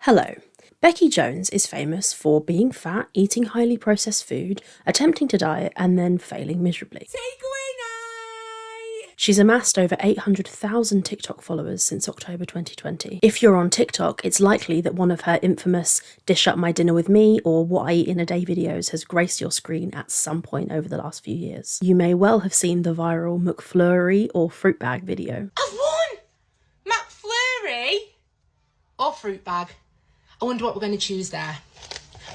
Hello. Beckie Jones is famous for being fat, eating highly processed food, attempting to diet, and then failing miserably. Takeaway night! She's amassed over 800,000 TikTok followers since October 2020. If you're on TikTok, it's likely that one of her infamous dish up my dinner with me or what I eat in a day videos has graced your screen at some point over the last few years. You may well have seen the viral McFlurry or fruit bag video. I've won! McFlurry or fruit bag? I wonder what we're going to choose there.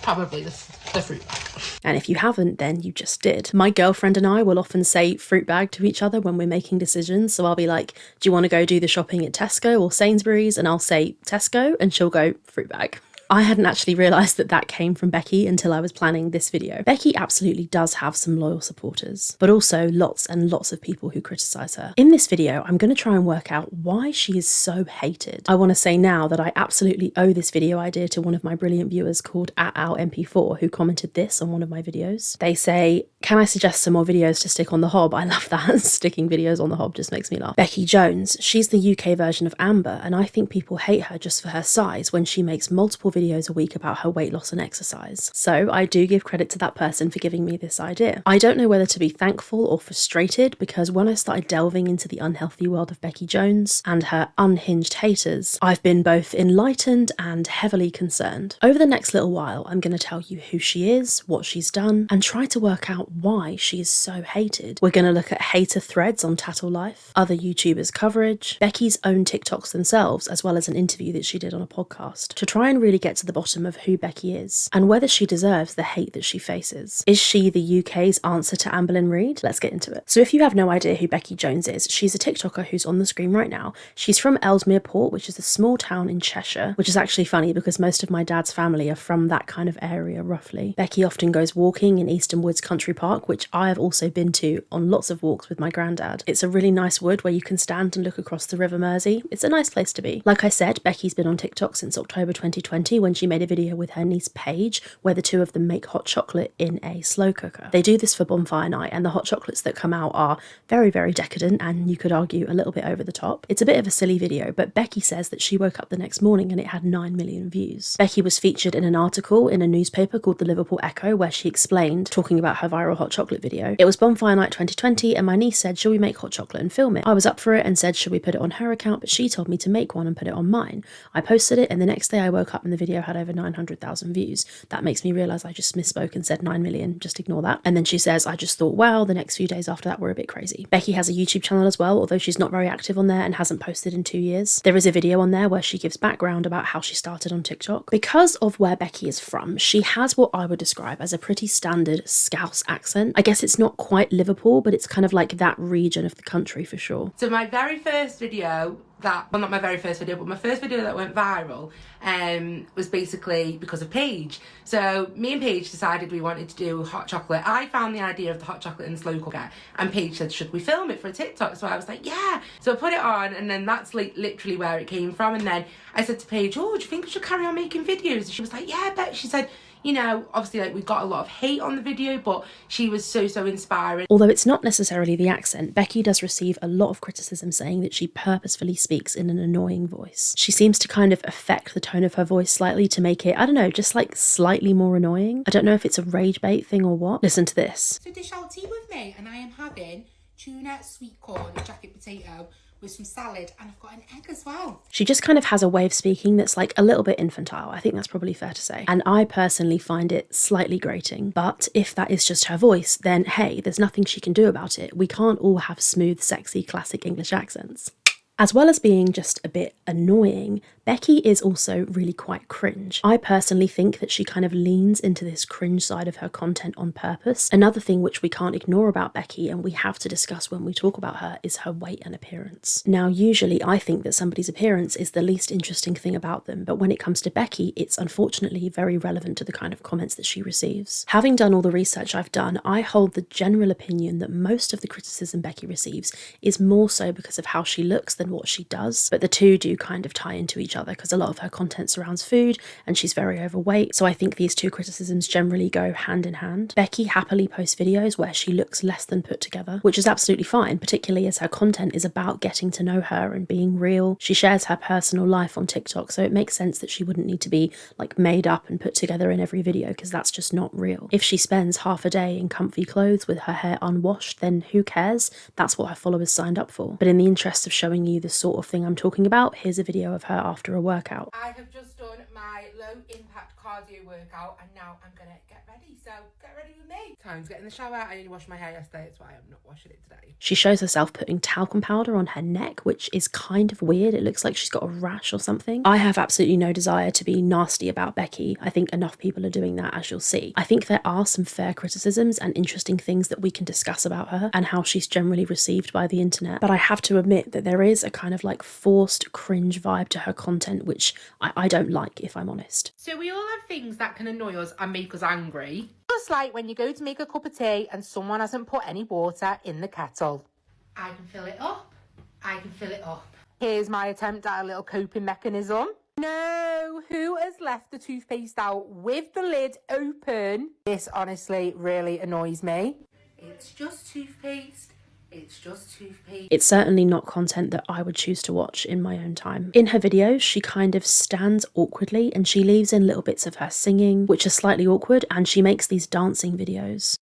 Probably the fruit bag. And if you haven't, then you just did. My girlfriend and I will often say fruit bag to each other when we're making decisions. So I'll be like, do you want to go do the shopping at Tesco or Sainsbury's? And I'll say Tesco and she'll go fruit bag. I hadn't actually realised that that came from Beckie until I was planning this video. Beckie absolutely does have some loyal supporters, but also lots and lots of people who criticise her. In this video, I'm going to try and work out why she is so hated. I want to say now that I absolutely owe this video idea to one of my brilliant viewers called @OurMP4 who commented this on one of my videos. They say, can I suggest some more videos to stick on the hob? I love that. Sticking videos on the hob just makes me laugh. Becki Jones, she's the UK version of Amber, and I think people hate her just for her size when she makes multiple videos a week about her weight loss and exercise. So I do give credit to that person for giving me this idea. I don't know whether to be thankful or frustrated, because when I started delving into the unhealthy world of Becki Jones and her unhinged haters, I've been both enlightened and heavily concerned. Over the next little while, I'm going to tell you who she is, what she's done, and try to work out why she is so hated. We're going to look at hater threads on Tattle Life, other YouTubers' coverage, Becky's own TikToks themselves, as well as an interview that she did on a podcast, to try and really get to the bottom of who Becki is and whether she deserves the hate that she faces. Is she the UK's answer to Amberlynn Reid? Let's get into it. So if you have no idea who Becki Jones is, she's a TikToker who's on the screen right now. She's from Ellesmere Port, which is a small town in Cheshire, which is actually funny because most of my dad's family are from that kind of area roughly. Becki often goes walking in Eastern Woods Country Park, which I have also been to on lots of walks with my granddad. It's a really nice wood where you can stand and look across the River Mersey. It's a nice place to be. Like I said, Becki's been on TikTok since October 2020 when she made a video with her niece Paige where the two of them make hot chocolate in a slow cooker. They do this for bonfire night, and the hot chocolates that come out are very, very decadent and you could argue a little bit over the top. It's a bit of a silly video, but Becki says that she woke up the next morning and it had 9 million views. Becki was featured in an article in a newspaper called the Liverpool Echo where she explained, talking about her viral hot chocolate video. It was bonfire night 2020 and my niece said, shall we make hot chocolate and film it? I was up for it and said, should we put it on her account? But she told me to make one and put it on mine. I posted it and the next day I woke up and the video had over 900,000 views. That makes me realise I just misspoke and said 9 million, just ignore that. And then she says, I just thought, wow, the next few days after that were a bit crazy. Becki has a YouTube channel as well, although she's not very active on there and hasn't posted in 2 years. There is a video on there where she gives background about how she started on TikTok. Because of where Becki is from, she has what I would describe as a pretty standard Scouse accent. I guess it's not quite Liverpool, but it's kind of like that region of the country for sure. So my very first video well, not my very first video, but my first video that went viral was basically because of Paige. So me and Paige decided we wanted to do hot chocolate. I found the idea of the hot chocolate in the slow cooker and Paige said, should we film it for a TikTok? So I was like, yeah. So I put it on and then that's like literally where it came from. And then I said to Paige, oh, do you think we should carry on making videos? And she was like, yeah, I bet. She said, you know, obviously like we got a lot of hate on the video, but she was so inspiring. Although it's not necessarily the accent, Becki does receive a lot of criticism saying that she purposefully speaks in an annoying voice. She seems to kind of affect the tone of her voice slightly to make it, I don't know, just like slightly more annoying. I don't know if it's a rage bait thing or what. Listen to this. So dish out tea with me and I am having tuna, sweet corn, a jacket potato with some salad, and I've got an egg as well. She just kind of has a way of speaking that's like a little bit infantile. I think that's probably fair to say. And I personally find it slightly grating. But if that is just her voice, then hey, there's nothing she can do about it. We can't all have smooth, sexy, classic English accents. As well as being just a bit annoying, Becki is also really quite cringe. I personally think that she kind of leans into this cringe side of her content on purpose. Another thing which we can't ignore about Becki, and we have to discuss when we talk about her, is her weight and appearance. Now, usually I think that somebody's appearance is the least interesting thing about them, but when it comes to Becki, it's unfortunately very relevant to the kind of comments that she receives. Having done all the research I've done, I hold the general opinion that most of the criticism Becki receives is more so because of how she looks than what she does, but the two do kind of tie into each other because a lot of her content surrounds food and she's very overweight. So I think these two criticisms generally go hand in hand. Becki happily posts videos where she looks less than put together, which is absolutely fine, particularly as her content is about getting to know her and being real. She shares her personal life on TikTok, so it makes sense that she wouldn't need to be like made up and put together in every video because that's just not real. If she spends half a day in comfy clothes with her hair unwashed, then who cares? That's what her followers signed up for. But in the interest of showing you the sort of thing I'm talking about, here's a video of her after a workout. I have just done my low impact cardio workout and now I'm gonna get ready, so get ready with me. Time to get in the shower. I only washed my hair yesterday, that's why I'm not washing it today. She shows herself putting talcum powder on her neck, which is kind of weird. It looks like she's got a rash or something. I have absolutely no desire to be nasty about Becki. I think enough people are doing that, as you'll see. I think there are some fair criticisms and interesting things that we can discuss about her and how she's generally received by the internet, but I have to admit that there is a kind of like forced cringe vibe to her content, which I don't like, if I'm honest. So we all have things that can annoy us and make us angry. Just like when you go to make a cup of tea and someone hasn't put any water in the kettle. I can fill it up. I can fill it up. Here's my attempt at a little coping mechanism. No, who has left the toothpaste out with the lid open? This honestly really annoys me. It's just toothpaste. It's just toothpaste. It's certainly not content that I would choose to watch in my own time. In her videos, she kind of stands awkwardly and she leaves in little bits of her singing, which are slightly awkward, and she makes these dancing videos.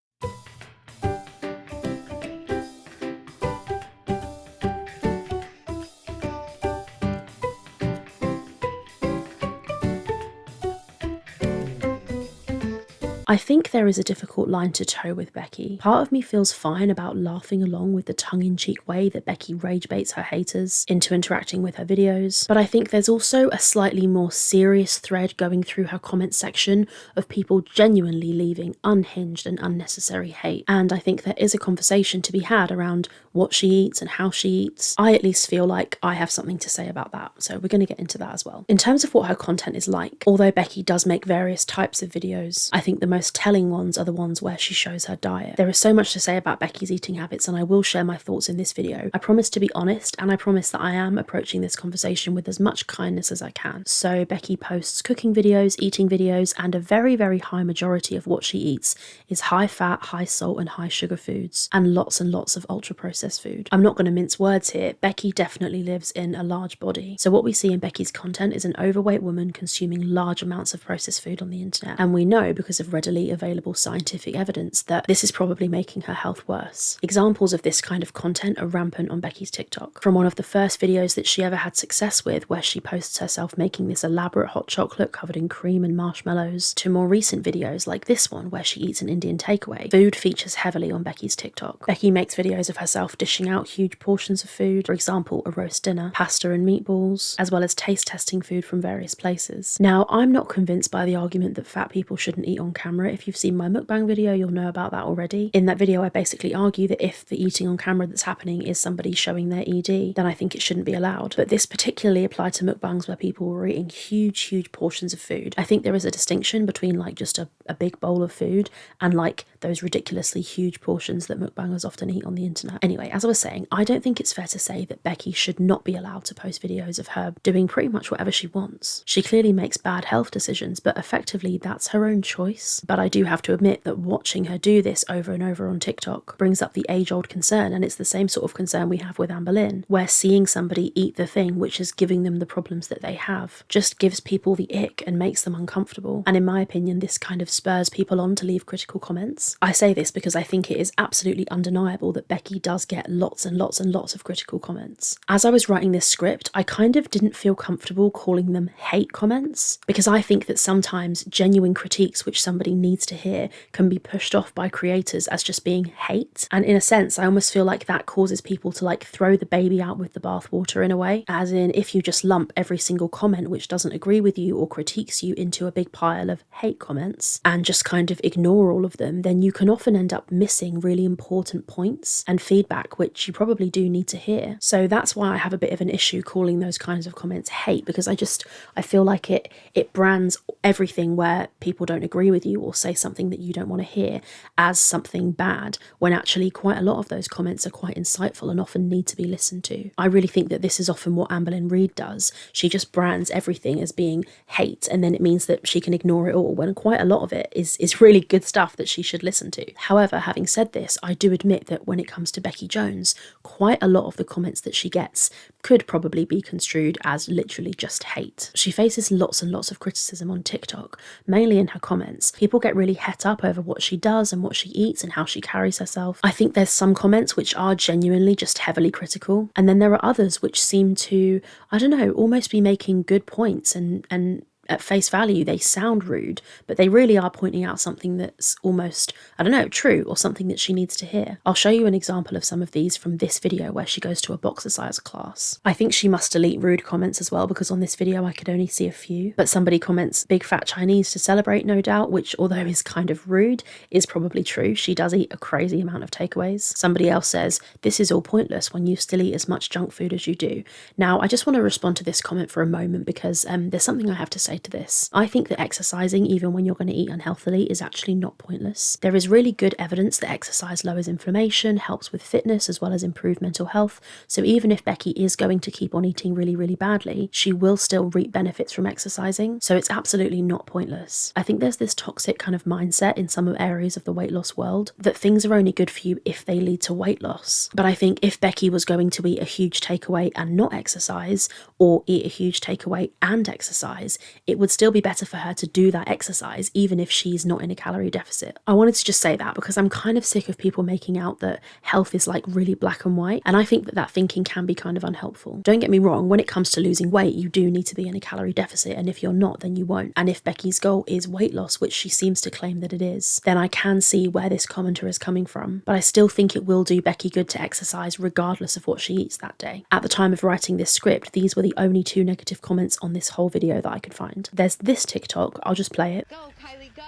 I think there is a difficult line to toe with Becki. Part of me feels fine about laughing along with the tongue-in-cheek way that Becki rage baits her haters into interacting with her videos, but I think there's also a slightly more serious thread going through her comment section of people genuinely leaving unhinged and unnecessary hate, and I think there is a conversation to be had around what she eats and how she eats. I at least feel like I have something to say about that, so we're going to get into that as well. In terms of what her content is like, although Becki does make various types of videos, I think the most telling ones are the ones where she shows her diet. There is so much to say about Becki's eating habits and I will share my thoughts in this video. I promise to be honest and I promise that I am approaching this conversation with as much kindness as I can. So Becki posts cooking videos, eating videos, and a very, very high majority of what she eats is high fat, high salt and high sugar foods and lots of ultra processed food. I'm not going to mince words here. Becki definitely lives in a large body. So what we see in Becki's content is an overweight woman consuming large amounts of processed food on the internet, and we know because of readily available scientific evidence that this is probably making her health worse. Examples of this kind of content are rampant on Becki's TikTok. From one of the first videos that she ever had success with, where she posts herself making this elaborate hot chocolate covered in cream and marshmallows, to more recent videos like this one where she eats an Indian takeaway, food features heavily on Becki's TikTok. Becki makes videos of herself dishing out huge portions of food, for example a roast dinner, pasta and meatballs, as well as taste testing food from various places. Now, I'm not convinced by the argument that fat people shouldn't eat on camera. If you've seen my mukbang video, you'll know about that already. In that video, I basically argue that if the eating on camera that's happening is somebody showing their ED, then I think it shouldn't be allowed. But this particularly applied to mukbangs where people were eating huge portions of food. I think there is a distinction between like just a big bowl of food and like those ridiculously huge portions that mukbangers often eat on the internet. Anyway, as I was saying, I don't think it's fair to say that Becki should not be allowed to post videos of her doing pretty much whatever she wants. She clearly makes bad health decisions, but effectively that's her own choice. But I do have to admit that watching her do this over and over on TikTok brings up the age-old concern, and it's the same sort of concern we have with Amberlynn, where seeing somebody eat the thing which is giving them the problems that they have just gives people the ick and makes them uncomfortable. And in my opinion, this kind of spurs people on to leave critical comments. I say this because I think it is absolutely undeniable that Becki does get lots and lots of critical comments. As I was writing this script, I kind of didn't feel comfortable calling them hate comments, because I think that sometimes genuine critiques which somebody needs to hear can be pushed off by creators as just being hate. And in a sense, I almost feel like that causes people to like throw the baby out with the bathwater in a way. As in, if you just lump every single comment which doesn't agree with you or critiques you into a big pile of hate comments and just kind of ignore all of them, then you can often end up missing really important points and feedback which you probably do need to hear. So that's why I have a bit of an issue calling those kinds of comments hate, because I feel like it brands everything where people don't agree with you or say something that you don't want to hear as something bad, when actually quite a lot of those comments are quite insightful and often need to be listened to. I really think that this is often what Amberlynn Reid does. She just brands everything as being hate, and then it means that she can ignore it all, when quite a lot of it is really good stuff that she should listen to. However, having said this, I do admit that when it comes to Beckie Jones, quite a lot of the comments that she gets could probably be construed as literally just hate. She faces lots and lots of criticism on TikTok, mainly in her comments. People get really het up over what she does and what she eats and how she carries herself. I think there's some comments which are genuinely just heavily critical, and then there are others which seem to, I don't know, almost be making good points, and at face value they sound rude, but they really are pointing out something that's almost, I don't know, true, or something that she needs to hear. I'll show you an example of some of these from this video where she goes to a boxercise class. I think she must delete rude comments as well, because on this video I could only see a few, but somebody comments, "Big fat Chinese to celebrate, no doubt," which, although is kind of rude, is probably true. She does eat a crazy amount of takeaways. Somebody else says, "This is all pointless when you still eat as much junk food as you do." Now, I just want to respond to this comment for a moment, because there's something I have to say to this. I think that exercising, even when you're going to eat unhealthily, is actually not pointless. There is really good evidence that exercise lowers inflammation, helps with fitness, as well as improve mental health. So even if Beckie is going to keep on eating really, really badly, she will still reap benefits from exercising. So it's absolutely not pointless. I think there's this toxic kind of mindset in some areas of the weight loss world that things are only good for you if they lead to weight loss. But I think if Beckie was going to eat a huge takeaway and not exercise, or eat a huge takeaway and exercise, it would still be better for her to do that exercise even if she's not in a calorie deficit. I wanted to just say that because I'm kind of sick of people making out that health is like really black and white, and I think that that thinking can be kind of unhelpful. Don't get me wrong, when it comes to losing weight, you do need to be in a calorie deficit, and if you're not, then you won't. And if Beckie's goal is weight loss, which she seems to claim that it is, then I can see where this commenter is coming from. But I still think it will do Beckie good to exercise regardless of what she eats that day. At the time of writing this script, these were the only 2 negative comments on this whole video that I could find. There's this TikTok, I'll just play it. Go, Kylie, go.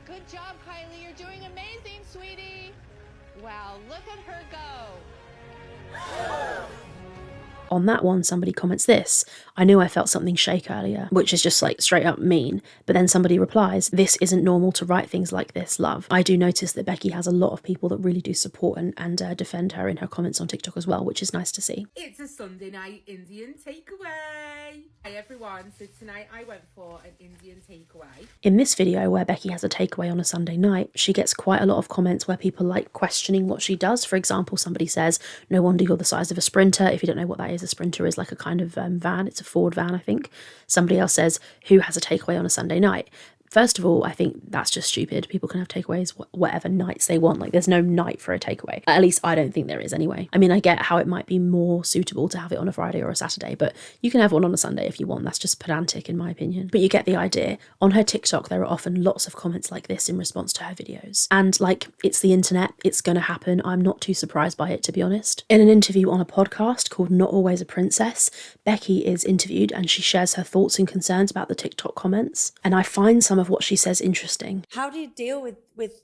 Good job, Kylie. You're doing amazing, sweetie. Wow, look at her go. On that one, somebody comments this: "I knew I felt something shake earlier," which is just like straight up mean. But then somebody replies, "This isn't normal to write things like this, love." I do notice that Beckie has a lot of people that really do support and defend her in her comments on TikTok as well, which is nice to see. It's a Sunday night Indian takeaway. Hi everyone, so tonight I went for an Indian takeaway. In this video where Beckie has a takeaway on a Sunday night, she gets quite a lot of comments where people like questioning what she does. For example, somebody says, "No wonder you're the size of a Sprinter." If you don't know what that is, a Sprinter is like a kind of van. It's a Ford van, I think. Somebody else says, "Who has a takeaway on a Sunday night?" First of all, I think that's just stupid. People can have takeaways whatever nights they want. Like, there's no night for a takeaway. At least I don't think there is anyway. I mean, I get how it might be more suitable to have it on a Friday or a Saturday, but you can have one on a Sunday if you want. That's just pedantic in my opinion. But you get the idea. On her TikTok, there are often lots of comments like this in response to her videos. And like, it's the internet. It's going to happen. I'm not too surprised by it, to be honest. In an interview on a podcast called Not Always a Princess, Beckie is interviewed and she shares her thoughts and concerns about the TikTok comments. And I find some of what she says interesting. How do you deal with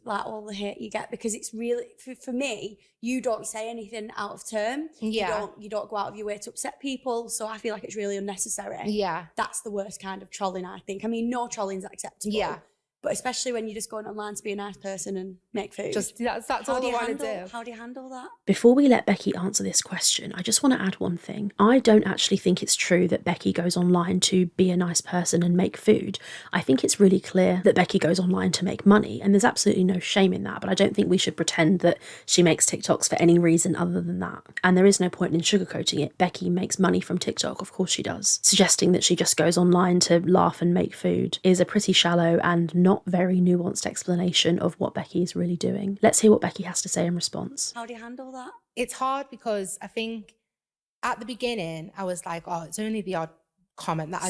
like all the hate you get? Because it's really, for me, you don't say anything out of term. Yeah. You don't go out of your way to upset people. So I feel like it's really unnecessary. Yeah. That's the worst kind of trolling, I think. I mean, no trolling's acceptable. Yeah. But especially when you're just going online to be a nice person and make food. That's all I want to do. How do you handle that? Before we let Beckie answer this question, I just want to add one thing. I don't actually think it's true that Beckie goes online to be a nice person and make food. I think it's really clear that Beckie goes online to make money, and there's absolutely no shame in that, but I don't think we should pretend that she makes TikToks for any reason other than that. And there is no point in sugarcoating it. Beckie makes money from TikTok, of course she does. Suggesting that she just goes online to laugh and make food is a pretty shallow and not very nuanced explanation of what Beckie is really doing. Let's hear what Beckie has to say in response. How do you handle that? It's hard because I think at the beginning I was like, oh, it's only the odd comment that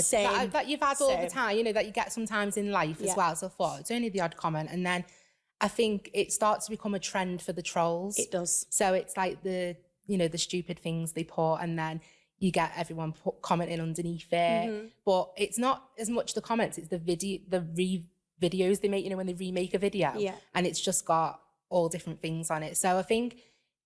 you've had all the time, you know, that you get sometimes in life as well. So I thought it's only the odd comment. And then I think it starts to become a trend for the trolls. It does. So it's like the stupid things they put, and then you get everyone commenting underneath it. But it's not as much the comments, it's the videos they make, you know, when they remake a video. Yeah. And it's just got all different things on it. So I think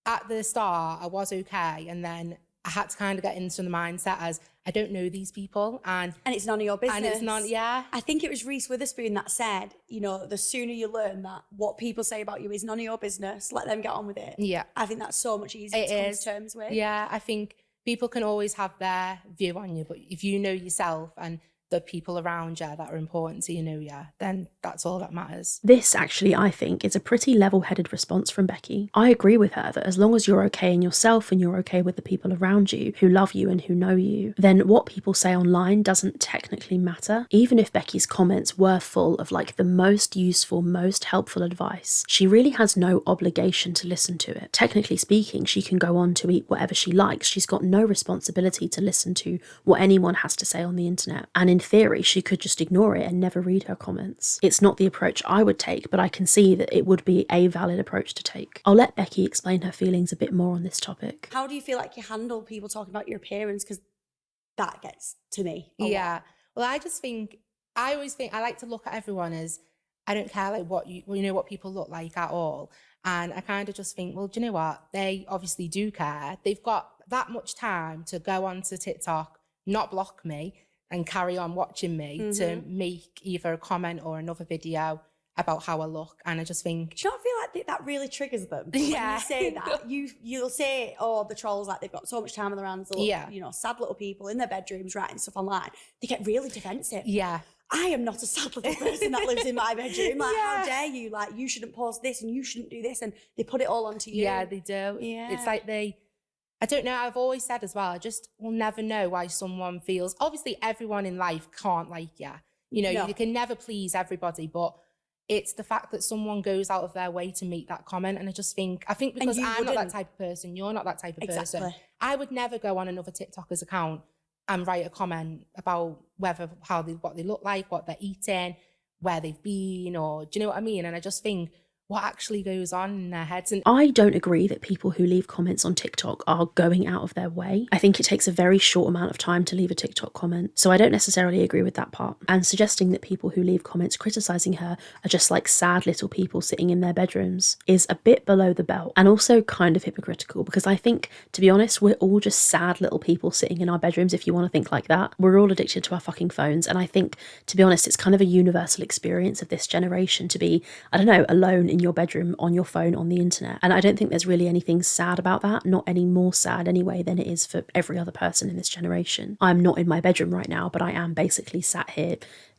at the start I was okay, and then I had to kind of get into the mindset as I don't know these people, and it's none of your business. And it's not, yeah. I think it was Reese Witherspoon that said, you know, the sooner you learn that what people say about you is none of your business, let them get on with it. Yeah. I think that's so much easier to come to terms with. Yeah, I think people can always have their view on you, but if you know yourself and the people around you that are important to you know you, then that's all that matters. This actually, I think, is a pretty level-headed response from Becki. I agree with her that as long as you're okay in yourself and you're okay with the people around you who love you and who know you, then what people say online doesn't technically matter. Even if Becki's comments were full of like the most useful, most helpful advice, she really has no obligation to listen to it. Technically speaking, she can go on to eat whatever she likes. She's got no responsibility to listen to what anyone has to say on the internet. And in theory, she could just ignore it and never read her comments. It's not the approach I would take, but I can see that it would be a valid approach to take. I'll let Becki explain her feelings a bit more on this topic. How do you feel like you handle people talking about your appearance? Because that gets to me a lot. Well, I always think I like to look at everyone as I don't care like what what people look like at all. And I kind of just think, well, do you know what? They obviously do care. They've got that much time to go onto TikTok, not block me, and carry on watching me to make either a comment or another video about how I look. And I just think... Do you not feel like that really triggers them? Yeah. When you say that, you'll say, oh, the trolls, like they've got so much time on their hands, you know, sad little people in their bedrooms writing stuff online. They get really defensive. Yeah. I am not a sad little person that lives in my bedroom. Like, how dare you? Like, you shouldn't post this and you shouldn't do this. And they put it all onto you. Yeah, they do. Yeah. It's like I don't know, I've always said as well, I just will never know why someone feels, obviously everyone in life can't like you. You know, you can never please everybody, but it's the fact that someone goes out of their way to make that comment. And I think because I'm not that type of person, you're not that type of person, I would never go on another TikToker's account and write a comment about what they look like, what they're eating, where they've been, or do you know what I mean? And I just think, what actually goes on in their heads. And I don't agree that people who leave comments on TikTok are going out of their way. I think it takes a very short amount of time to leave a TikTok comment, so I don't necessarily agree with that part. And suggesting that people who leave comments criticising her are just like sad little people sitting in their bedrooms is a bit below the belt and also kind of hypocritical, because I think, to be honest, we're all just sad little people sitting in our bedrooms, if you want to think like that. We're all addicted to our fucking phones, and I think, to be honest, it's kind of a universal experience of this generation to be, I don't know, alone in your bedroom, on your phone, on the internet. And I don't think there's really anything sad about that, not any more sad anyway than it is for every other person in this generation. I'm not in my bedroom right now, but I am basically sat here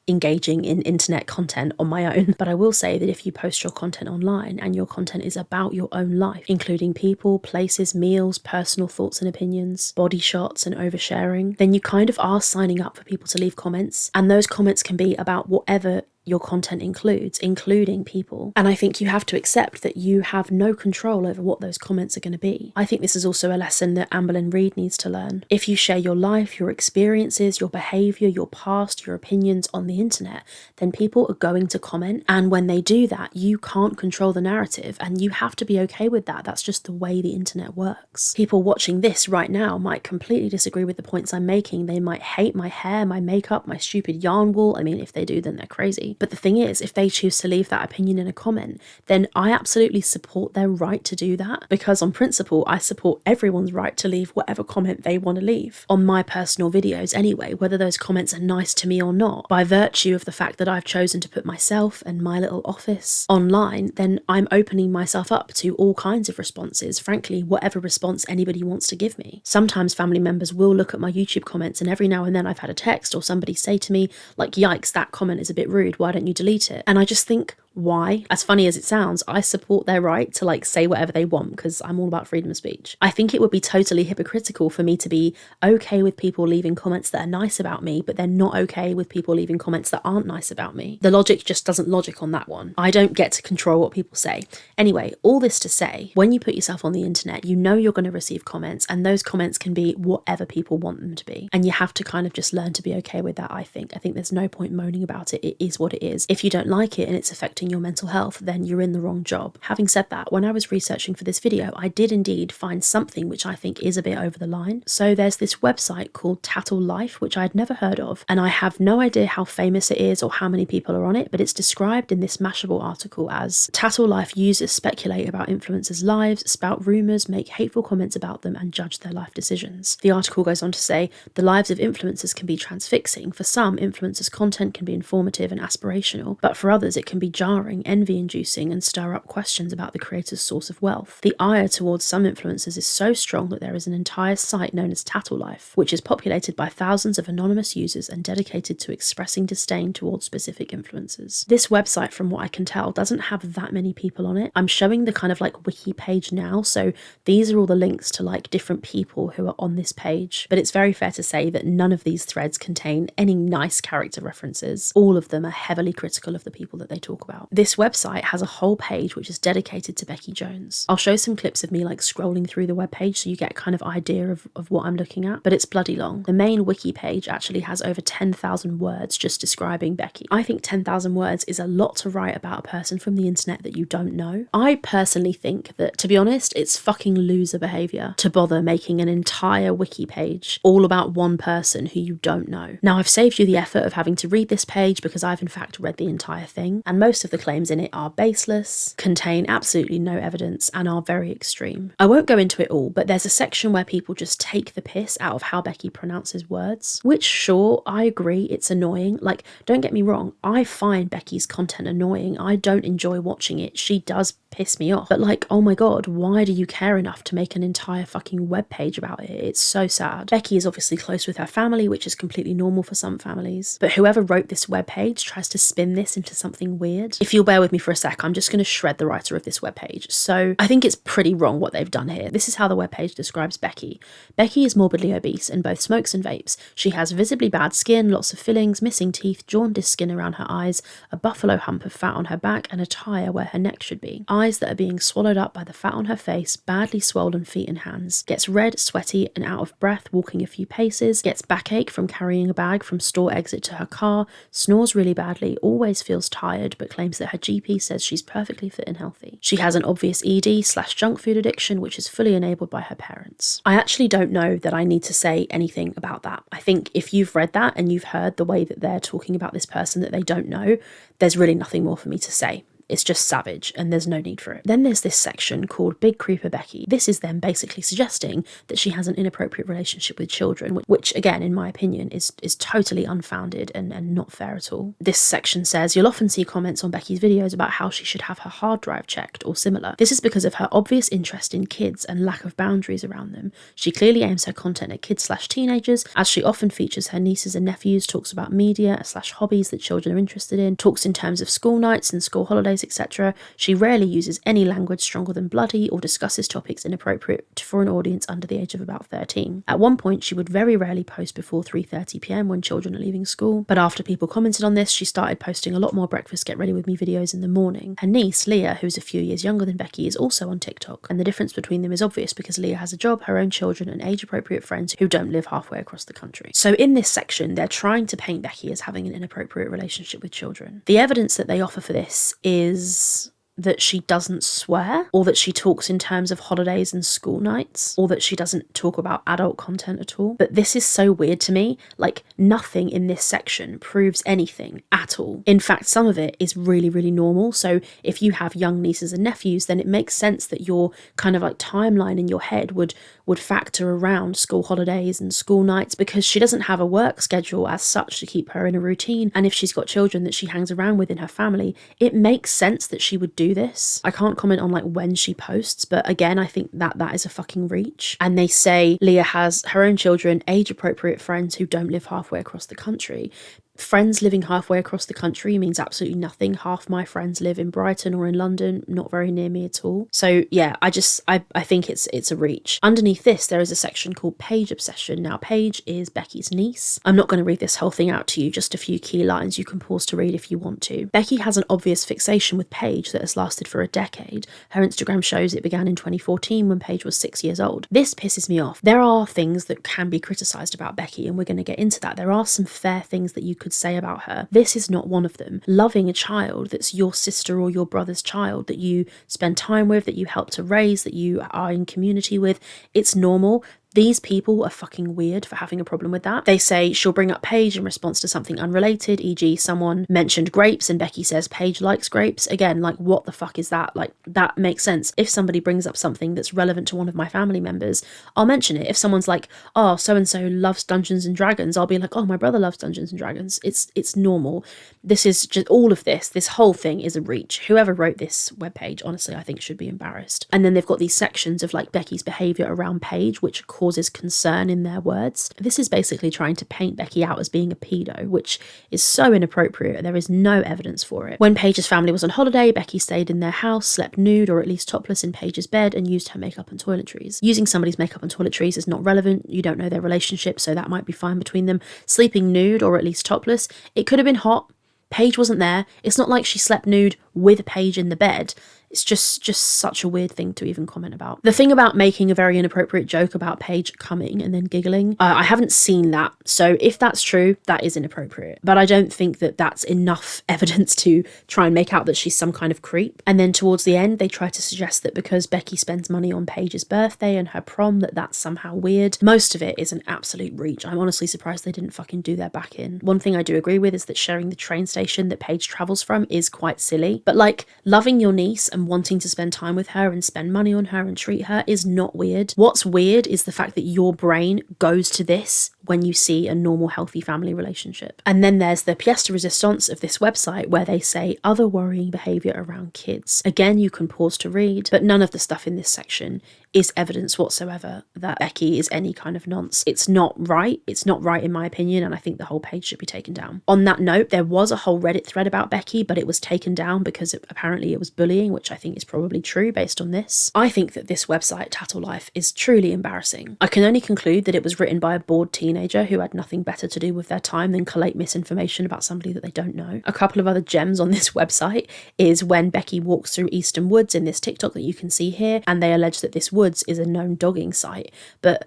engaging in internet content on my own. But I will say that if you post your content online and your content is about your own life, including people, places, meals, personal thoughts and opinions, body shots and oversharing, then you kind of are signing up for people to leave comments. And those comments can be about whatever your content includes, including people. And I think you have to accept that you have no control over what those comments are going to be. I think this is also a lesson that Amberlynn Reid needs to learn. If you share your life, your experiences, your behaviour, your past, your opinions on the internet, then people are going to comment. And when they do that, you can't control the narrative, and you have to be okay with that. That's just the way the internet works. People watching this right now might completely disagree with the points I'm making. They might hate my hair, my makeup, my stupid yarn wool. I mean, if they do, then they're crazy. But the thing is, if they choose to leave that opinion in a comment, then I absolutely support their right to do that, because on principle, I support everyone's right to leave whatever comment they want to leave on my personal videos anyway, whether those comments are nice to me or not. By virtue of the fact that I've chosen to put myself and my little office online, then I'm opening myself up to all kinds of responses, frankly, whatever response anybody wants to give me. Sometimes family members will look at my YouTube comments, and every now and then I've had a text or somebody say to me, like, yikes, that comment is a bit rude, why don't you delete it? And I just think, why? As funny as it sounds, I support their right to like say whatever they want, because I'm all about freedom of speech. I think it would be totally hypocritical for me to be okay with people leaving comments that are nice about me, but they're not okay with people leaving comments that aren't nice about me. The logic just doesn't logic on that one. I don't get to control what people say. Anyway, all this to say, when you put yourself on the internet, you know you're going to receive comments, and those comments can be whatever people want them to be. And you have to kind of just learn to be okay with that, I think. I think there's no point moaning about it. It is what it is. If you don't like it and it's affecting affecting your mental health, then you're in the wrong job. Having said that, when I was researching for this video, I did indeed find something which I think is a bit over the line. So there's this website called Tattle Life, which I'd never heard of, and I have no idea how famous it is or how many people are on it, but it's described in this Mashable article as Tattle Life users speculate about influencers' lives, spout rumours, make hateful comments about them, and judge their life decisions. The article goes on to say, the lives of influencers can be transfixing. For some, influencers' content can be informative and aspirational, but for others it can be jarring, envy-inducing, and stir up questions about the creator's source of wealth. The ire towards some influencers is so strong that there is an entire site known as Tattle Life, which is populated by thousands of anonymous users and dedicated to expressing disdain towards specific influencers. This website, from what I can tell, doesn't have that many people on it. I'm showing the kind of like wiki page now, so these are all the links to like different people who are on this page, but it's very fair to say that none of these threads contain any nice character references. All of them are heavily critical of the people that they talk about. This website has a whole page which is dedicated to Beckie Jones. I'll show some clips of me like scrolling through the webpage so you get kind of idea of what I'm looking at, but it's bloody long. The main wiki page actually has over 10,000 words just describing Beckie. I think 10,000 words is a lot to write about a person from the internet that you don't know. I personally think that, to be honest, it's fucking loser behaviour to bother making an entire wiki page all about one person who you don't know. Now, I've saved you the effort of having to read this page because I've in fact read the entire thing, and most of the claims in it are baseless, contain absolutely no evidence, and are very extreme. I won't go into it all, but there's a section where people just take the piss out of how Beckie pronounces words, which, sure, I agree, it's annoying. Like, don't get me wrong, I find Beckie's content annoying. I don't enjoy watching it. She does piss me off. But like, oh my god, why do you care enough to make an entire fucking web page about it? It's so sad. Beckie is obviously close with her family, which is completely normal for some families, but whoever wrote this web page tries to spin this into something weird. If you'll bear with me for a sec, I'm just going to shred the writer of this web page. So I think it's pretty wrong what they've done here. This is how the web page describes Beckie. Beckie is morbidly obese and both smokes and vapes. She has visibly bad skin, lots of fillings, missing teeth, jaundiced skin around her eyes, a buffalo hump of fat on her back, and a tire where her neck should be. Eyes that are being swallowed up by the fat on her face, badly swollen feet and hands. Gets red, sweaty, and out of breath walking a few paces. Gets backache from carrying a bag from store exit to her car. Snores really badly, always feels tired, but claims that her GP says she's perfectly fit and healthy. She has an obvious ED/junk food addiction, which is fully enabled by her parents. I actually don't know that I need to say anything about that. I think if you've read that and you've heard the way that they're talking about this person that they don't know, there's really nothing more for me to say. It's just savage and there's no need for it. Then there's this section called Big Creeper Beckie. This is them basically suggesting that she has an inappropriate relationship with children, which again, in my opinion, is totally unfounded and not fair at all. This section says, you'll often see comments on Beckie's videos about how she should have her hard drive checked or similar. This is because of her obvious interest in kids and lack of boundaries around them. She clearly aims her content at kids/teenagers, as she often features her nieces and nephews, talks about media/hobbies that children are interested in, talks in terms of school nights and school holidays, etc. She rarely uses any language stronger than bloody or discusses topics inappropriate for an audience under the age of about 13. At one point, she would very rarely post before 3:30 p.m. when children are leaving school, but after people commented on this, she started posting a lot more breakfast get ready with me videos in the morning. Her niece, Leah, who's a few years younger than Beckie, is also on TikTok, and the difference between them is obvious because Leah has a job, her own children, and age-appropriate friends who don't live halfway across the country. So in this section, they're trying to paint Beckie as having an inappropriate relationship with children. The evidence that they offer for this is that she doesn't swear, or that she talks in terms of holidays and school nights, or that she doesn't talk about adult content at all. But this is so weird to me. Like, nothing in this section proves anything at all. In fact, some of it is really, really normal. So if you have young nieces and nephews, then it makes sense that your kind of like timeline in your head would factor around school holidays and school nights, because she doesn't have a work schedule as such to keep her in a routine. And if she's got children that she hangs around with in her family, it makes sense that she would do this. I can't comment on like when she posts, but again, I think that is a fucking reach. And they say Leah has her own children, age appropriate friends who don't live halfway across the country. Friends living halfway across the country means absolutely nothing. Half my friends live in Brighton or in London, not very near me at all. So yeah, I think it's a reach. Underneath this, there is a section called Paige Obsession. Now, Paige is Beckie's niece. I'm not going to read this whole thing out to you, just a few key lines. You can pause to read if you want to. Beckie has an obvious fixation with Paige that has lasted for a decade. Her Instagram shows it began in 2014 when Paige was 6 years old. This pisses me off. There are things that can be criticised about Beckie, and we're going to get into that. There are some fair things that you could say about her. This is not one of them. Loving a child that's your sister or your brother's child, that you spend time with, that you help to raise, that you are in community with, it's normal. These people are fucking weird for having a problem with that. They say she'll bring up Paige in response to something unrelated, e.g. someone mentioned grapes and Becki says Paige likes grapes. Again, like, what the fuck is that? Like, that makes sense. If somebody brings up something that's relevant to one of my family members, I'll mention it. If someone's like, oh, so-and-so loves Dungeons and Dragons, I'll be like, oh, my brother loves Dungeons and Dragons. It's normal. This is just all of this whole thing is a reach. Whoever wrote this webpage, honestly, I think should be embarrassed. And then they've got these sections of like Becky's behaviour around Paige, which causes concern in their words. This is basically trying to paint Becki out as being a pedo, which is so inappropriate. There is no evidence for it. When Paige's family was on holiday, Becki stayed in their house, slept nude or at least topless in Paige's bed, and used her makeup and toiletries. Using somebody's makeup and toiletries is not relevant. You don't know their relationship, so that might be fine between them. Sleeping nude or at least topless, it could have been hot. Paige wasn't there. It's not like she slept nude with Paige in the bed. It's just such a weird thing to even comment about. The thing about making a very inappropriate joke about Paige coming and then giggling, I haven't seen that. So if that's true, that is inappropriate. But I don't think that that's enough evidence to try and make out that she's some kind of creep. And then towards the end, they try to suggest that because Becki spends money on Paige's birthday and her prom, that that's somehow weird. Most of it is an absolute reach. I'm honestly surprised they didn't fucking do their back in. One thing I do agree with is that sharing the train station that Paige travels from is quite silly. But like, loving your niece and wanting to spend time with her and spend money on her and treat her is not weird. What's weird is the fact that your brain goes to this when you see a normal, healthy family relationship. And then there's the pièce de résistance of this website where they say other worrying behaviour around kids. Again, you can pause to read, but none of the stuff in this section is evidence whatsoever that Becki is any kind of nonce. It's not right. It's not right in my opinion, and I think the whole page should be taken down. On that note, there was a whole Reddit thread about Becki, but it was taken down because apparently it was bullying, which I think is probably true based on this. I think that this website, Tattle Life, is truly embarrassing. I can only conclude that it was written by a bored teenager who had nothing better to do with their time than collate misinformation about somebody that they don't know. A couple of other gems on this website is when Becki walks through Eastern Woods in this TikTok that you can see here, and they allege that this woods is a known dogging site. But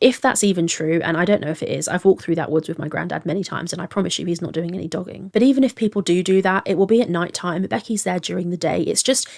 if that's even true, and I don't know if it is, I've walked through that woods with my granddad many times and I promise you he's not doing any dogging. But even if people do that, it will be at night time. Becki's there during the day. It's just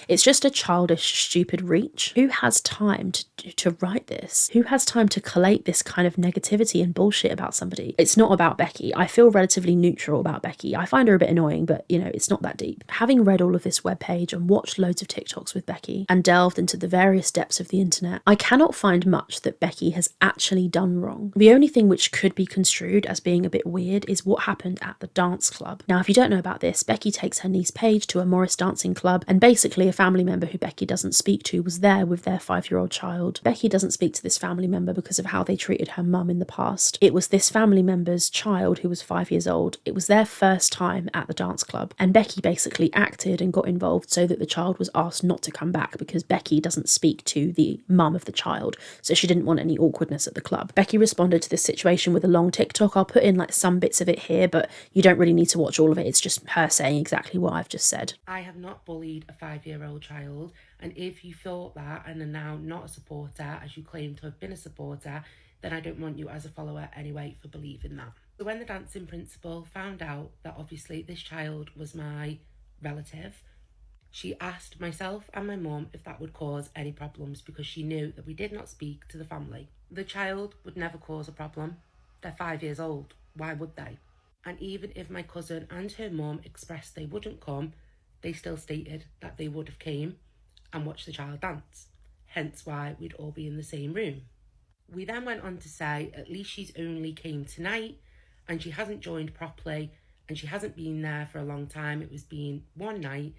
a childish, stupid reach. Who has time to write this? Who has time to collate this kind of negativity and bullshit about somebody? It's not about Becki. I feel relatively neutral about Becki. I find her a bit annoying, but you know, it's not that deep. Having read all of this webpage and watched loads of TikToks with Becki and delved into the various depths of the internet, I cannot find much that Becki has actually done wrong. The only thing which could be construed as being a bit weird is what happened at the dance club. Now, if you don't know about this, Becki takes her niece Paige to a Morris dancing club, and basically a family member who Becki doesn't speak to was there with their 5-year-old child. Becki doesn't speak to this family member because of how they treated her mum in the past. It was this family member's child who was 5 years old. It was their first time at the dance club, and Becki basically acted and got involved so that the child was asked not to come back because Becki doesn't speak to the mum of the child, so she didn't want any awkwardness at the club. Becki responded to this situation with a long TikTok. I'll put in like some bits of it here, but you don't really need to watch all of it. It's just her saying exactly what I've just said. I have not bullied a 5-year-old child, and if you thought that and are now not a supporter, as you claim to have been a supporter, then I don't want you as a follower anyway for believing that. So when the dancing principal found out that obviously this child was my relative, she asked myself and my mum if that would cause any problems because she knew that we did not speak to the family. The child would never cause a problem. They're 5 years old. Why would they? And even if my cousin and her mum expressed they wouldn't come, they still stated that they would have came and watched the child dance. Hence why we'd all be in the same room. We then went on to say at least she's only came tonight and she hasn't joined properly and she hasn't been there for a long time. It was been one night.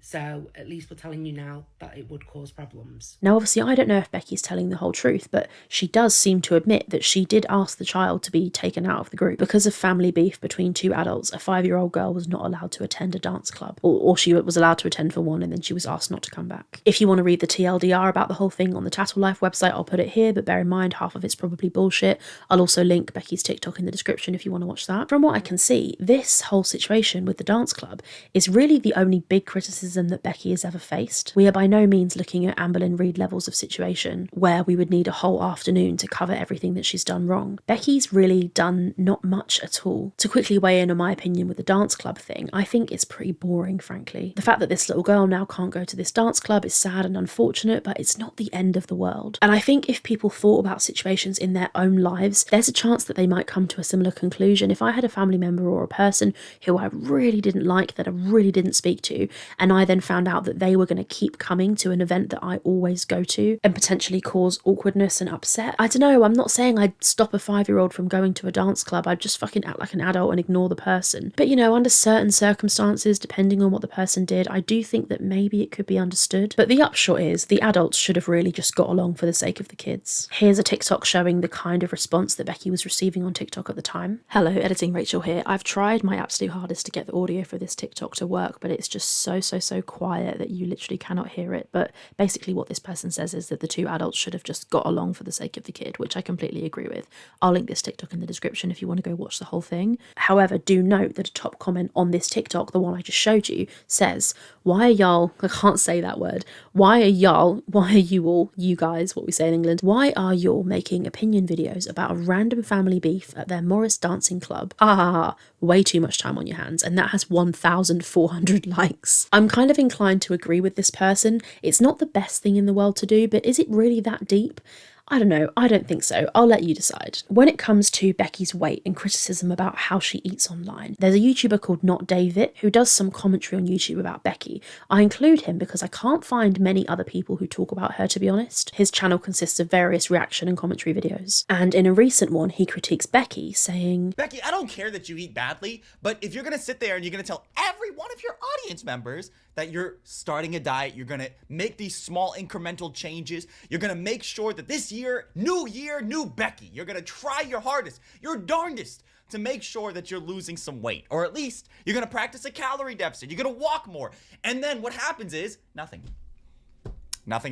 So at least we're telling you now that it would cause problems. Now, obviously, I don't know if Becki's telling the whole truth, but she does seem to admit that she did ask the child to be taken out of the group. Because of family beef between two adults, a 5-year-old girl was not allowed to attend a dance club. Or she was allowed to attend for one and then she was asked not to come back. If you want to read the TLDR about the whole thing on the Tattle Life website, I'll put it here, but bear in mind, half of it's probably bullshit. I'll also link Becki's TikTok in the description if you want to watch that. From what I can see, this whole situation with the dance club is really the only big criticism criticism that Becki has ever faced. We are by no means looking at Amberlynn Reid levels of situation where we would need a whole afternoon to cover everything that she's done wrong. Becki's really done not much at all. To quickly weigh in on my opinion with the dance club thing, I think it's pretty boring, frankly. The fact that this little girl now can't go to this dance club is sad and unfortunate, but it's not the end of the world. And I think if people thought about situations in their own lives, there's a chance that they might come to a similar conclusion. If I had a family member or a person who I really didn't like, that I really didn't speak to, and I then found out that they were going to keep coming to an event that I always go to and potentially cause awkwardness and upset, I don't know, I'm not saying I'd stop a 5-year-old from going to a dance club. I'd just fucking act like an adult and ignore the person. But you know, under certain circumstances, depending on what the person did, I do think that maybe it could be understood. But the upshot is the adults should have really just got along for the sake of the kids. Here's a TikTok showing the kind of response that Becki was receiving on TikTok at the time. Hello, editing Rachel here. I've tried my absolute hardest to get the audio for this TikTok to work, but it's just so quiet that you literally cannot hear it. But basically what this person says is that the two adults should have just got along for the sake of the kid, which I completely agree with. I'll link this TikTok in the description if you want to go watch the whole thing. However, do note that a top comment on this TikTok, the one I just showed you, says, why are y'all, I can't say that word, why are you all, you guys, what we say in England, why are y'all making opinion videos about a random family beef at their Morris dancing club? Way too much time on your hands, and that has 1,400 likes. I'm kind of inclined to agree with this person. It's not the best thing in the world to do, but is it really that deep? I don't know, I don't think so. I'll let you decide. When it comes to Becki's weight and criticism about how she eats online, there's a YouTuber called NotDayVit who does some commentary on YouTube about Becki. I include him because I can't find many other people who talk about her, to be honest. His channel consists of various reaction and commentary videos. And in a recent one, he critiques Becki, saying, Becki, I don't care that you eat badly, but if you're gonna sit there and you're gonna tell every one of your audience members that you're starting a diet, you're gonna make these small incremental changes, you're gonna make sure that this year, new Becki, you're gonna try your hardest, your darndest to make sure that you're losing some weight, or at least you're gonna practice a calorie deficit, you're gonna walk more, and then what happens is nothing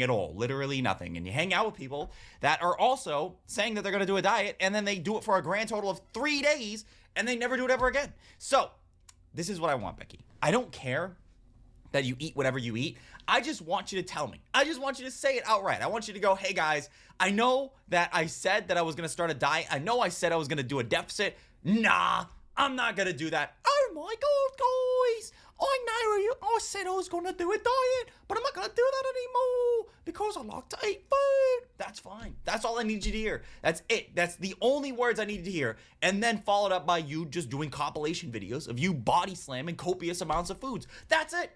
at all, literally nothing. And you hang out with people that are also saying that they're gonna do a diet, and then they do it for a grand total of 3 days and they never do it ever again. So this is what I want, Becki. I don't care that you eat whatever you eat. I just want you to tell me. I just want you to say it outright. I want you to go, hey guys, I know that I said that I was gonna start a diet. I know I said I was gonna do a deficit. Nah, I'm not gonna do that. Oh my God, guys. I said I was gonna do a diet, but I'm not gonna do that anymore because I like to eat food. That's fine. That's all I need you to hear. That's it. That's the only words I needed to hear. And then followed up by you just doing compilation videos of you body slamming copious amounts of foods. That's it.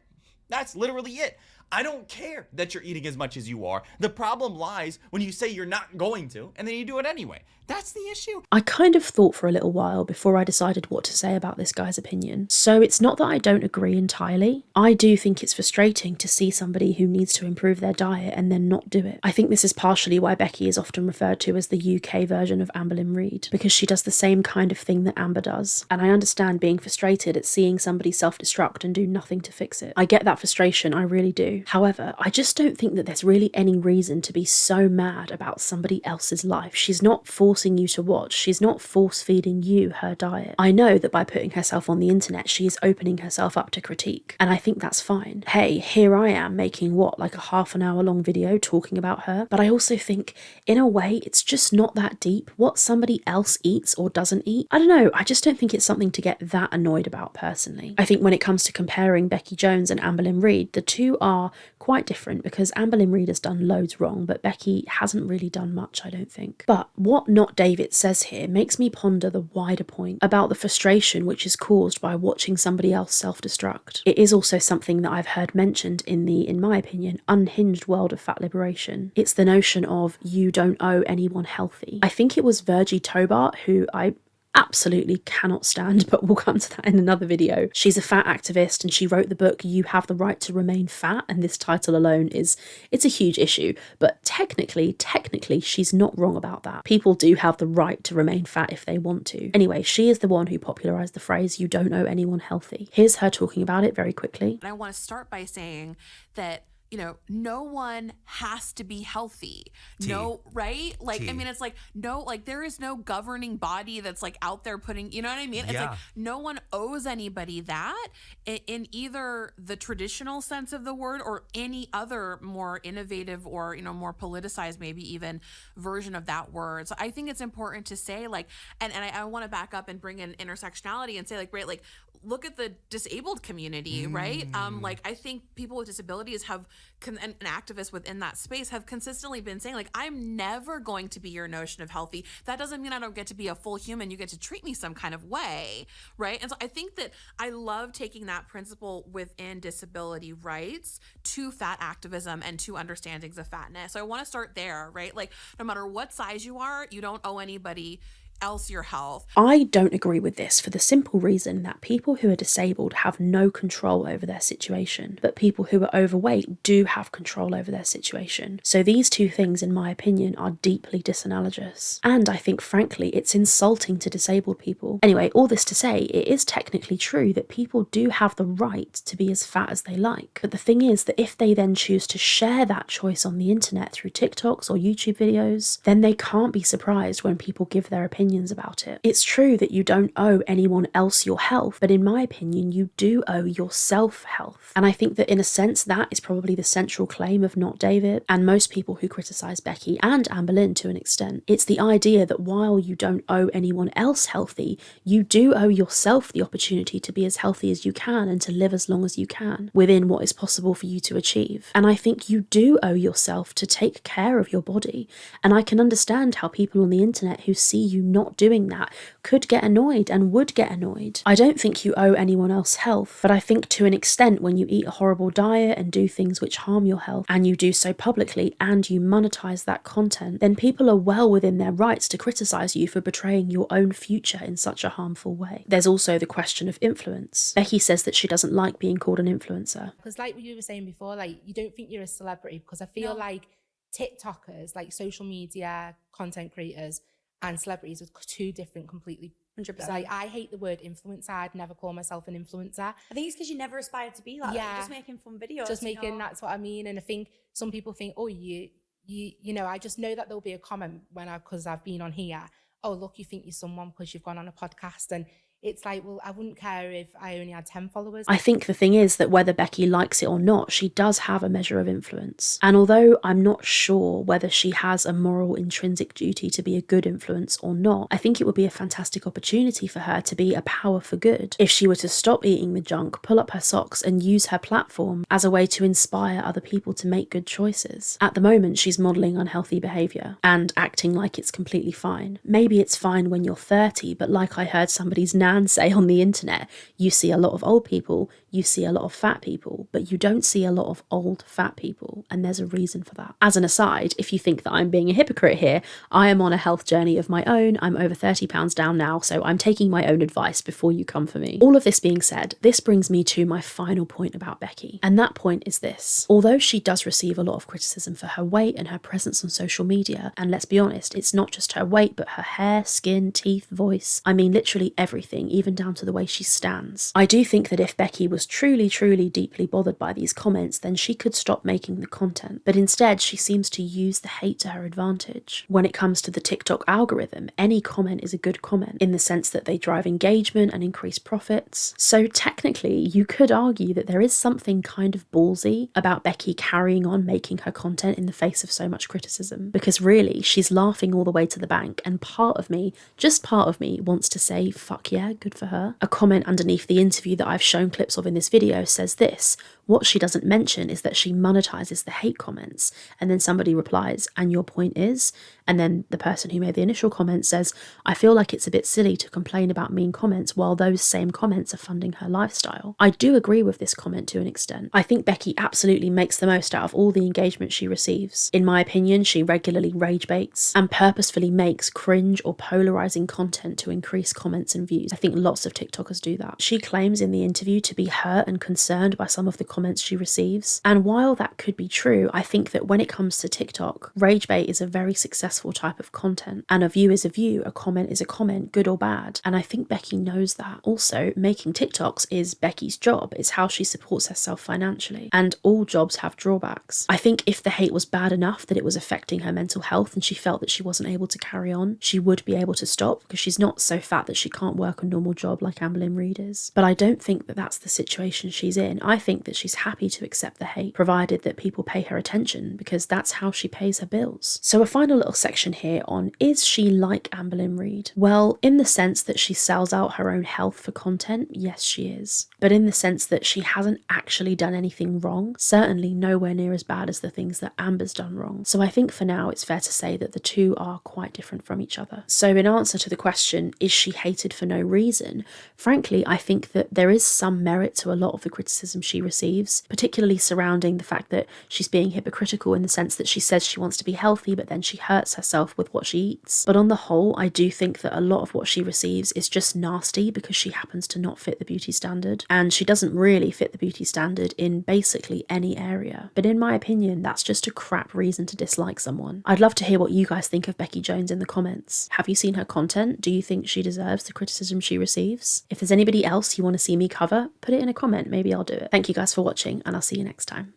That's literally it. I don't care that you're eating as much as you are. The problem lies when you say you're not going to, and then you do it anyway. That's the issue. I kind of thought for a little while before I decided what to say about this guy's opinion. So it's not that I don't agree entirely. I do think it's frustrating to see somebody who needs to improve their diet and then not do it. I think this is partially why Becki is often referred to as the UK version of Amberlynn Reid, because she does the same kind of thing that Amber does. And I understand being frustrated at seeing somebody self-destruct and do nothing to fix it. I get that frustration, I really do. However, I just don't think that there's really any reason to be so mad about somebody else's life. She's not forcing you to watch. She's not force-feeding you her diet. I know that by putting herself on the internet, she is opening herself up to critique, and I think that's fine. Hey, here I am making what, like a half an hour long video talking about her, but I also think, in a way, it's just not that deep. What somebody else eats or doesn't eat, I don't know, I just don't think it's something to get that annoyed about personally. I think when it comes to comparing Becki Jones and Amberlynn Reid, the two are quite different because Amberlynn Reid has done loads wrong, but Becki hasn't really done much, I don't think. But what NotDayVit says here makes me ponder the wider point about the frustration which is caused by watching somebody else self-destruct. It is also something that I've heard mentioned in the, in my opinion, unhinged world of fat liberation. It's the notion of you don't owe anyone healthy. I think it was Virgie Tobart, who I absolutely cannot stand, but we'll come to that in another video. She's a fat activist and she wrote the book You Have the Right to Remain Fat, and this title alone it's a huge issue, but technically she's not wrong about that. People do have the right to remain fat if they want to. Anyway, she is the one who popularized the phrase you don't owe anyone healthy. Here's her talking about it very quickly. And I want to start by saying that you know, no one has to be healthy. No, right? Like, I mean, it's like, no, like there is no governing body that's like out there putting, you know what I mean? It's like no one owes anybody that in either the traditional sense of the word or any other more innovative or, you know, more politicized, maybe even version of that word. So I think it's important to say like, and I want to back up and bring in intersectionality and say like, right, like, look at the disabled community, right? Like I think people with disabilities have, and activists within that space have consistently been saying like, I'm never going to be your notion of healthy. That doesn't mean I don't get to be a full human. You get to treat me some kind of way, right? And so I think that I love taking that principle within disability rights to fat activism and to understandings of fatness. So I want to start there, right? Like no matter what size you are, you don't owe anybody else your health. I don't agree with this for the simple reason that people who are disabled have no control over their situation, but people who are overweight do have control over their situation. So these two things, in my opinion, are deeply disanalogous. And I think, frankly, it's insulting to disabled people. Anyway, all this to say, it is technically true that people do have the right to be as fat as they like. But the thing is that if they then choose to share that choice on the internet through TikToks or YouTube videos, then they can't be surprised when people give their opinions about it. It's true that you don't owe anyone else your health, but in my opinion, you do owe yourself health. And I think that in a sense, that is probably the central claim of NotDayVit and most people who criticise Becki and Amberlynn to an extent. It's the idea that while you don't owe anyone else healthy, you do owe yourself the opportunity to be as healthy as you can and to live as long as you can within what is possible for you to achieve. And I think you do owe yourself to take care of your body. And I can understand how people on the internet who see you not doing that could get annoyed and would get annoyed. I don't think you owe anyone else health, but I think to an extent when you eat a horrible diet and do things which harm your health, and you do so publicly and you monetize that content, then people are well within their rights to criticize you for betraying your own future in such a harmful way. There's also the question of influence. Becki says that she doesn't like being called an influencer. Because like you were saying before, like you don't think you're a celebrity, because I feel like TikTokers, like social media content creators, and celebrities are two different completely 100%. Like, I hate the word influencer. I'd never call myself an influencer. I think it's because you never aspired to be like that. You're just making fun videos. Just making, that's what I mean. And I think some people think, oh, you know, I just know that there'll be a comment because I've been on here. Oh, look, you think you're someone because you've gone on a podcast. And it's like, well, I wouldn't care if I only had 10 followers. I think the thing is that whether Becki likes it or not, she does have a measure of influence. And although I'm not sure whether she has a moral intrinsic duty to be a good influence or not, I think it would be a fantastic opportunity for her to be a power for good if she were to stop eating the junk, pull up her socks and use her platform as a way to inspire other people to make good choices. At the moment, she's modelling unhealthy behaviour and acting like it's completely fine. Maybe it's fine when you're 30, but like I heard somebody's nan say on the internet, you see a lot of old people, you see a lot of fat people, but you don't see a lot of old fat people, and there's a reason for that. As an aside, if you think that I'm being a hypocrite here, I am on a health journey of my own. I'm over 30 pounds down now, so I'm taking my own advice before you come for me. All of this being said, this brings me to my final point about Becki, and that point is this. Although she does receive a lot of criticism for her weight and her presence on social media, and let's be honest, it's not just her weight, but her hair, skin, teeth, voice, I mean literally everything, even down to the way she stands. I do think that if Becki was truly deeply bothered by these comments, then she could stop making the content. But instead, she seems to use the hate to her advantage. When it comes to the TikTok algorithm, any comment is a good comment in the sense that they drive engagement and increase profits. So technically, you could argue that there is something kind of ballsy about Becki carrying on making her content in the face of so much criticism, because really, she's laughing all the way to the bank, and part of me, just part of me, wants to say, fuck yeah, good for her. A comment underneath the interview that I've shown clips of in this video says this: what she doesn't mention is that she monetizes the hate comments. And then somebody replies, and your point is? And then the person who made the initial comment says, I feel like it's a bit silly to complain about mean comments while those same comments are funding her lifestyle. I do agree with this comment to an extent. I think Becki absolutely makes the most out of all the engagement she receives. In my opinion, she regularly rage baits and purposefully makes cringe or polarizing content to increase comments and views. I think lots of TikTokers do that. She claims in the interview to be hurt and concerned by some of the comments comments she receives. And while that could be true, I think that when it comes to TikTok, rage bait is a very successful type of content. And a view is a view, a comment is a comment, good or bad. And I think Becki knows that. Also, making TikToks is Becki's job. It's how she supports herself financially. And all jobs have drawbacks. I think if the hate was bad enough that it was affecting her mental health and she felt that she wasn't able to carry on, she would be able to stop, because she's not so fat that she can't work a normal job like Amberlynn Reid is. But I don't think that that's the situation she's in. I think that she's happy to accept the hate, provided that people pay her attention, because that's how she pays her bills. So a final little section here on, is she like Amberlynn Reid? Well, in the sense that she sells out her own health for content, yes she is. But in the sense that she hasn't actually done anything wrong, certainly nowhere near as bad as the things that Amber's done wrong. So I think for now it's fair to say that the two are quite different from each other. So in answer to the question, is she hated for no reason? Frankly, I think that there is some merit to a lot of the criticism she receives, particularly surrounding the fact that she's being hypocritical in the sense that she says she wants to be healthy, but then she hurts herself with what she eats. But on the whole, I do think that a lot of what she receives is just nasty because she happens to not fit the beauty standard. And she doesn't really fit the beauty standard in basically any area. But in my opinion, that's just a crap reason to dislike someone. I'd love to hear what you guys think of Becki Jones in the comments. Have you seen her content? Do you think she deserves the criticism she receives? If there's anybody else you want to see me cover, put it in a comment. Maybe I'll do it. Thank you guys for watching, and I'll see you next time.